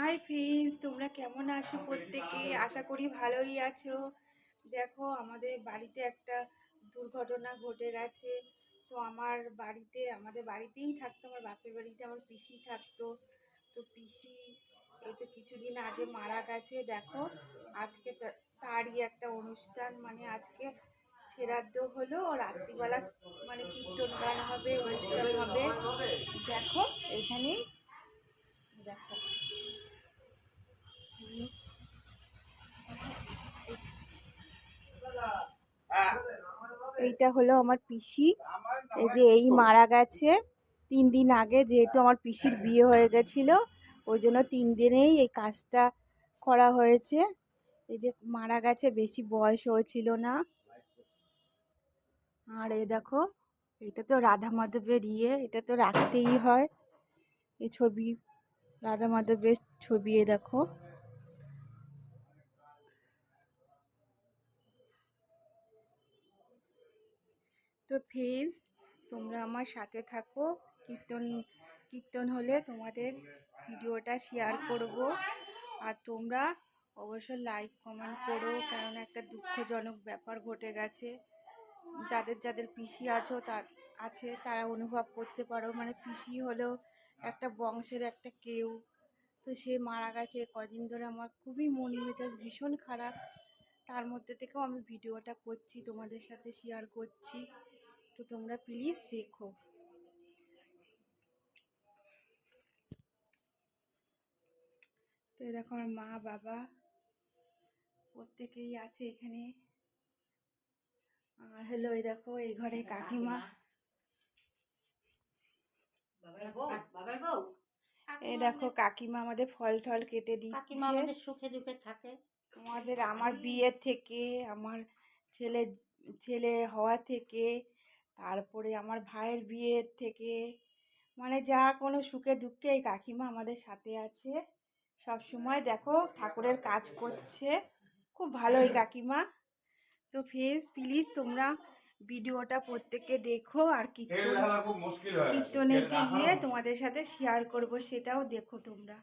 Hi friends, তোমরা কেমন আছো? প্রত্যেকে আশা করি ভালোই আছো। দেখো, আমাদের বাড়িতে একটা দুর্ঘটনা ঘটে গেছে। তো আমাদের বাড়িতেই থাকতো, আমার বাপের বাড়িতে আমার পিসি থাকতো। তো পিসি এই তো কিছুদিন আগে মারা গেছে। দেখো, আজকে তারই একটা অনুষ্ঠান, মানে আজকে শ্রাদ্ধ হলো, রাত্রিবেলা মানে কীর্তন গান হবে, অনুষ্ঠান হবে। দেখো এখানেই, দেখো এইটা হলো আমার পিসি। এই যে এই মারা গেছে 3 দিন আগে, যেহেতু আমার পিসির বিয়ে হয়ে গেছিল, ওই জন্য 3 দিনেই এই কাজটা করা হয়েছে। এই যে মারা গেছে, বেশি বয়স হয়েছিল না। আর এই দেখো, এটা তো রাধা মাধবের এটা তো রাখতেই হয়, এই ছবি, রাধা মাধবের ছবি। এ দেখো, তো প্লিজ তোমরা আমার সাথে থাকো। কীর্তন হলে তোমাদের ভিডিওটা শেয়ার করব। আর তোমরা অবশ্যই লাইক কমেন্ট করো, কারণ একটা দুঃখজনক ব্যাপার ঘটে গেছে। যাদের যাদের পিসি আছে তারা অনুভব করতে পারো, মানে পিসি হলেও একটা বংশের একটা কেউ। তো সে মারা গেছে কদিন ধরে, আমার খুবই মন মেজাজ ভীষণ খারাপ। তার মধ্যে থেকেও আমি ভিডিওটা করছি, তোমাদের সাথে শেয়ার করছি। তো তোমরা প্লিজ দেখো। তো দেখো, আমার মা বাবা প্রত্যেকেই আছে এখানে। আর হলো এই দেখো, এই ঘরে কাকিমা। এই দেখো, কাকিমা আমাদের ফল টল কেটে দিচ্ছে। সুখে দুঃখে থাকে। আমার বিয়ে থেকে, আমার ছেলে হওয়া থেকে, তারপরে আমার ভাইয়ের বিয়ের থেকে, মানে যা কোনো সুখে দুঃখে এই কাকিমা আমাদের সাথে আছে সব সময়। দেখো, ঠাকুরের কাজ করছে, খুব ভালো এই কাকিমা। তো প্লিজ তোমরা ভিডিওটা প্রত্যেকে দেখো। আর কীর্তনে গিয়ে তোমাদের সাথে শেয়ার করব, সেটাও দেখো তোমরা।